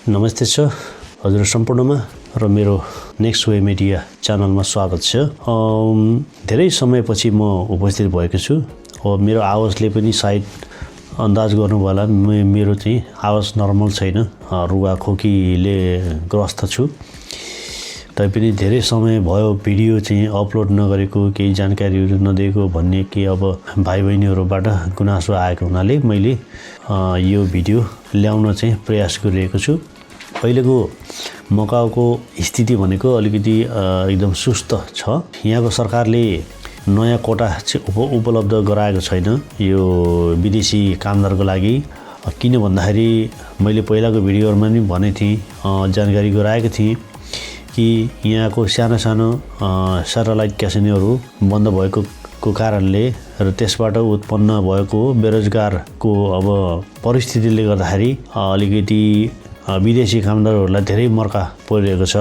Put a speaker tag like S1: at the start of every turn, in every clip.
S1: नमस्ते छ हजुर सम्पूर्णमा र मेरो नेक्स्ट वे मिडिया च्यानलमा स्वागत छ। धेरै समयपछि म उपस्थित भएको छु। मेरो आवाजले पनि सायद अन्दाज गर्नु होला मेरो चाहिँ आवाज नर्मल छैन, रुगा खोकीले ग्रस्त छु। तैपनि धेरै समय भयो भिडियो चाहिँ अपलोड नगरेको, केही जानकारीहरू नदिएको भन्ने के अब भाइ बहिनीहरूबाट गुनासो आएको हुनाले मैले यो भिडियो ल्याउन चाहिँ प्रयास गरिरहेको छु। अहिलेको मकाउको स्थिति भनेको अलिकति एकदम सुस्त छ। यहाँको सरकारले नयाँ कोटा उपलब्ध गराएको छैन यो विदेशी कामदारको लागि। किन भन्दाखेरि मैले पहिलाको भिडियोहरुमा पनि भनेको थिएँ, जानकारी गराएको थिएँ कि यहाँको सानो स्याटेलाइट क्यासिनोहरू बन्द भएको कारणले र त्यसबाट उत्पन्न भएको बेरोजगारको अब परिस्थितिले गर्दाखेरि अलिकति विदेशी कामदारहरूलाई धेरै मर्का परिरहेको छ।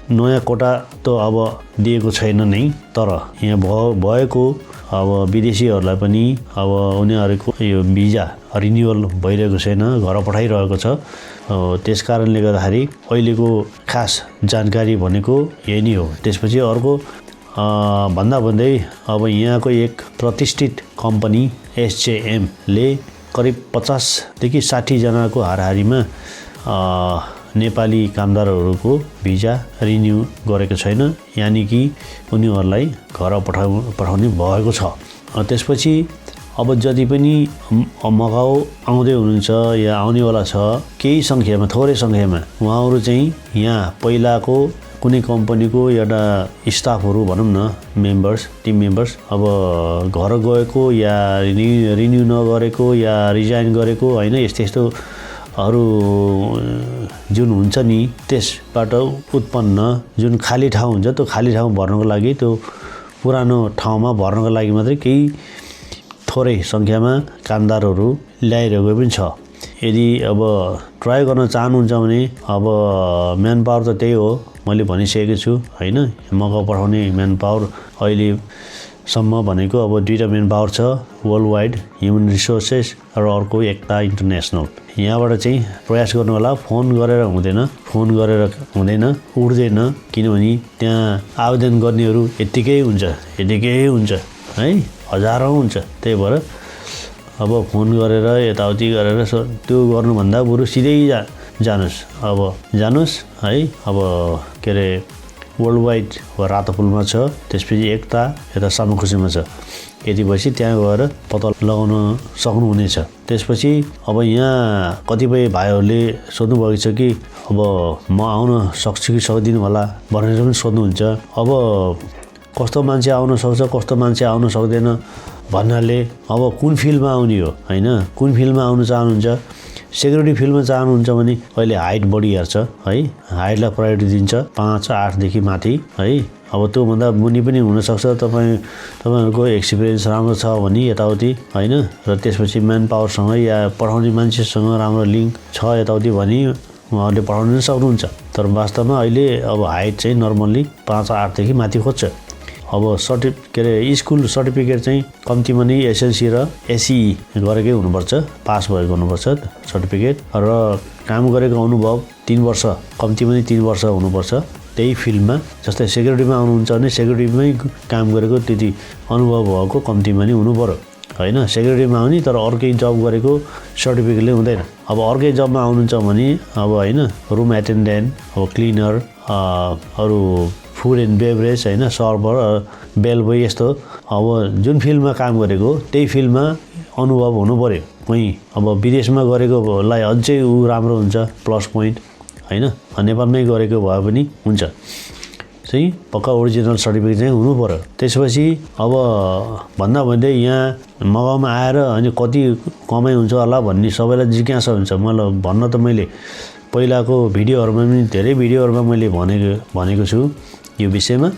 S1: नयाँ कोटा त अब दिएको छैन नै, तर यहाँ भएको अब विदेशीहरूलाई पनि अब उनीहरूको यो भिजा रिन्युअल भइरहेको छैन, घर पठाइरहेको छ। त्यस कारणले गर्दाखेरि अहिलेको खास जानकारी भनेको यही नै हो। त्यसपछि अर्को भन्दै अब यहाँको एक प्रतिष्ठित कम्पनी एसजेएम ले करिब 50 देखि 60 जनाको हाराहारीमा नेपाली कामदारहरूको भिजा रिन्यू गरेको छैन, यानी कि उनीहरूलाई घर पठाउने भएको छ। त्यसपछि अब जति पनि मकाउ आउँदै हुनुहुन्छ या आउनेवाला छ, केही संख्यामा थोरै संख्यामा उहाँहरू चाहिँ यहाँ पहिलाको कुनै कम्पनीको एउटा स्टाफहरू भनौँ न, टिम मेम्बर्स अब घर गएको या रिन्यू नगरेको या रिजाइन गरेको हैन, यस्तो जुन हुन्छ नि, त्यसबाट उत्पन्न जुन खाली ठाउँ हुन्छ, त्यो खाली ठाउँ भर्नको लागि, त्यो पुरानो ठाउँमा भर्नको लागि मात्रै केही थोरै संख्यामा कामदारहरू ल्याइरहेको पनि छ। यदि अब ट्राई गर्न चाहनुहुन्छ भने अब म्यान पावर त त्यही हो, मैले भनिसकेको छु हैन। मकाउ पठाउने म्यान पावर अहिलेसम्म भनेको अब 2टा म्यान पावर छ, वर्ल्ड वाइड ह्युमन रिसोर्सेस र अर्को एकता इन्टरनेसनल। यहाँबाट चाहिँ प्रयास गर्नु होला। फोन गरेर हुँदैन, उड्दैन, किनभने त्यहाँ आवेदन गर्नेहरू यतिकै हुन्छ है, हजारौं हुन्छ। त्यही भएर अब फोन गरेर यताउति गरेर त्यो गर्नुभन्दा बरु सिधै जानुस् है। अब के अरे वर्ल्ड वाइड रातोपुलमा छ, त्यसपछि एकता यता सामुखुसीमा छ। यति भएपछि त्यहाँ गएर पत्ता लगाउन सक्नुहुनेछ। त्यसपछि अब यहाँ कतिपय भाइहरूले सोध्नुभएको छ कि अब म आउन सक्छु कि सक्दिनँ होला भनेर पनि सोध्नुहुन्छ। अब कस्तो मान्छे आउन सक्छ, कस्तो मान्छे आउन सक्दैन भन्नाले अब कुन फिल्डमा आउने हो हैन, कुन फिल्डमा आउन चाहनुहुन्छ। सेक्युरिटी फिल्डमा चाहनुहुन्छ भने अहिले हाइट बढी हेर्छ है, हाइटलाई प्रायोरिटी दिन्छ 5-8 देखि माथि है। अब त्योभन्दा मुनि पनि हुनसक्छ, तपाईँहरूको एक्सपिरियन्स राम्रो छ भने यताउति हैन, र त्यसपछि म्यान पावरसँग या पढाउने मान्छेसँग राम्रो लिङ्क छ यताउति भने उहाँहरूले पढाउन सक्नुहुन्छ। तर वास्तवमा अहिले अब हाइट चाहिँ नर्मल्ली 5-8 देखि माथि खोज्छ। अब स्कुल सर्टिफिकेट चाहिँ कम्तीमा नै एसएलसी र एसई गरेकै हुनुपर्छ, पास भएको हुनुपर्छ सर्टिफिकेट, र काम गरेको अनुभव 3 वर्ष, कम्तीमा नै 3 वर्ष हुनुपर्छ त्यही फिल्डमा। जस्तै सेक्युरिटीमा आउनुहुन्छ भने सेक्युरिटीमै काम गरेको त्यति अनुभव भएको कम्तीमा नै हुनु पर्यो हैन। सेक्युरिटीमा आउने तर अर्कै जब गरेको सर्टिफिकेटले हुँदैन। अब अर्कै जबमा आउनुहुन्छ भने अब हैन, रुम एटेन्डेन्ट, अब क्लिनर, अरू फुड एन्ड बेभरेज हैन, सर्भर, बेल बोय, यस्तो अब जुन फिल्डमा काम गरेको त्यही फिल्डमा अनुभव हुनु पर्यो। कहीँ अब विदेशमा गरेकोलाई अझै राम्रो हुन्छ, प्लस पोइन्ट हैन। नेपालमै गरेको भए पनि हुन्छ चाहिँ पक्का ओरिजिनल सर्टिफिकेट चाहिँ हुनु पर्यो। त्यसपछि अब भन्दै यहाँ मगाउमा आएर अनि कति कमाइ हुन्छ होला भन्ने सबैलाई जिज्ञासा हुन्छ। मैले पहिलाको भिडियोहरुमा पनि धेरै भिडियोहरुमा मैले भनेको छु यो विषयमा।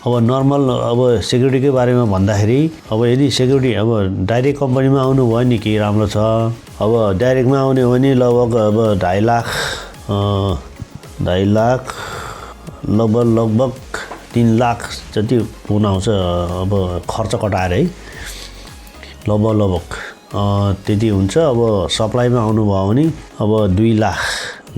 S1: अब नर्मल अब सेक्युरिटीकै बारेमा भन्दाखेरि अब यदि सेक्युरिटी अब डाइरेक्ट कम्पनीमा आउनु भयो नि के राम्रो छ। अब डाइरेक्टमा आउने हो भने लगभग अब 2.5 लाख लगभग 3 लाख जति पुग्न आउँछ अब खर्च कटाएर है, लगभग त्यति हुन्छ। अब सप्लाईमा आउनु भयो भने अब 2 लाख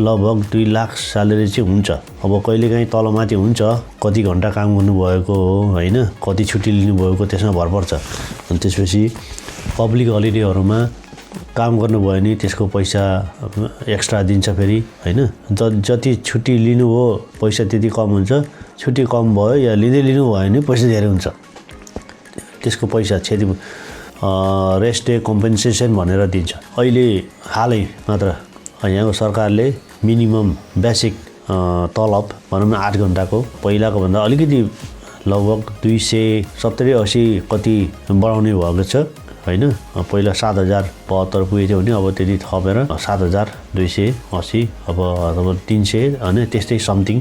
S1: लगभग 2 लाख स्यालेरी चाहिँ हुन्छ। अब कहिलेकाहीँ तलमाथि हुन्छ, कति घन्टा काम गर्नुभएको हो होइन, कति छुट्टी लिनुभएको त्यसमा भर पर्छ। अनि त्यसपछि पब्लिक हलिडेहरूमा काम गर्नुभयो भने त्यसको पैसा एक्स्ट्रा दिन्छ फेरि होइन। जति छुट्टी लिनुभयो पैसा त्यति कम हुन्छ, छुट्टी कम भयो या लिँदै लिनुभयो भने पैसा धेरै हुन्छ। त्यसको पैसा क्षति रेस्ट डे कम्पेन्सेसन भनेर दिन्छ। अहिले हालै मात्र यहाँको सरकारले मिनिमम बेसिक तलब भनौँ न 8 घन्टाको पहिलाको भन्दा अलिकति लगभग 270-80 कति बढाउने भएको छ होइन। पहिला 7,072 पुगेको थियो भने अब त्यति थपेर 7,280 अब 300 होइन त्यस्तै समथिङ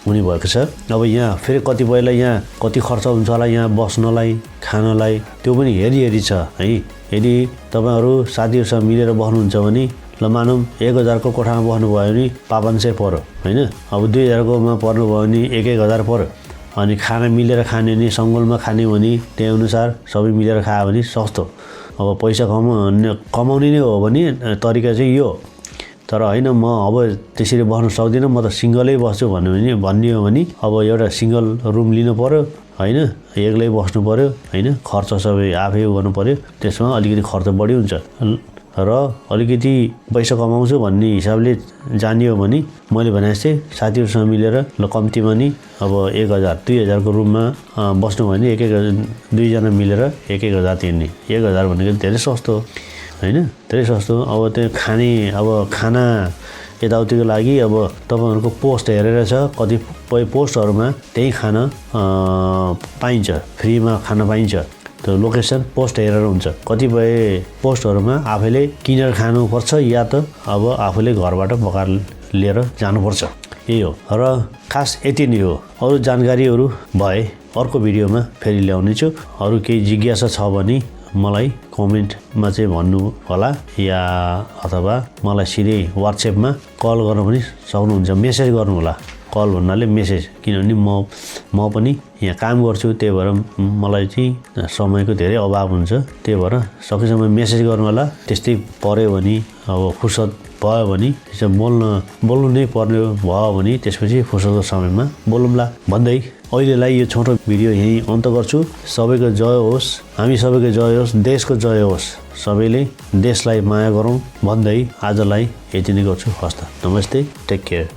S1: हुने भएको छ। अब यहाँ फेरि कतिपयलाई यहाँ कति खर्च हुन्छ होला यहाँ बस्नलाई खानलाई त्यो पनि हेरी छ है। यदि तपाईँहरू साथीहरूसँग मिलेर बस्नुहुन्छ भने ल मानौँ 1,000 को कोठामा बस्नुभयो भने 500 पर्यो होइन। अब 2,000 कोमा पर्नुभयो भने 1,000 पर्यो। अनि खाना मिलेर खाने भने सङ्गोलमा खाने भने त्यही अनुसार सबै मिलेर खायो भने सस्तो। अब पैसा कमाउने नै हो भने तरिका चाहिँ यो। तर होइन म अब त्यसरी बस्न सक्दिनँ, म त सिङ्गलै बस्छु भन्ने हो भने अब एउटा सिङ्गल रुम लिनु पर्यो होइन, एक्लै बस्नु पर्यो होइन, खर्च सबै आफै गर्नु पर्यो। त्यसमा अलिकति खर्च बढी हुन्छ र अलिकति पैसा कमाउँछु भन्ने हिसाबले जाने हो भने मैले भने जस्तै साथीहरूसँग मिलेर ल कम्तीमा नि अब 1,000-2,000 को रुममा बस्नु भने 2जना मिलेर 1,000 तिर्ने। 1,000 भनेको धेरै सस्तो होइन, धेरै सस्तो। अब त्यो खाना यताउतिको लागि अब तपाईँहरूको पोस्ट हेरेर छ, कतिपय पोस्टहरूमा त्यही खाना पाइन्छ, फ्रीमा खाना पाइन्छ। त्यो लोकेसन पोस्ट हेरेर हुन्छ। कतिपय पोस्टहरूमा आफैले किनेर खानुपर्छ या त अब आफूले घरबाट पकाएर लिएर जानुपर्छ। यही हो र खास यति नै हो। अरू जानकारीहरू भए अर्को भिडियोमा फेरि ल्याउने छु। अरू केही जिज्ञासा छ भने मलाई कमेन्टमा चाहिँ भन्नु होला या अथवा मलाई सिधै WhatsAppमा कल गर्न पनि सक्नुहुन्छ, मेसेज गर्नु होला। कल भन्नाले मेसेज, किनभने म पनि यहाँ काम गर्छु, त्यही भएर मलाई चाहिँ समयको धेरै अभाव हुन्छ। त्यही भएर सकेसम्म मेसेज गर्नु होला। त्यस्तै पर्यो भने अब फुर्सद भयो भने बोल्नु नै पर्ने भयो भने त्यसपछि फुर्सदको समयमा बोलौँला भन्दै अहिलेलाई यो छोटो भिडियो यहीँ अन्त गर्छु। सबैको जय होस्, हामी सबैको जय होस्, देशको जय होस्, सबैले देशलाई माया गरौँ भन्दै आजलाई यति नै गर्छु। हस्त, नमस्ते, टेक केयर।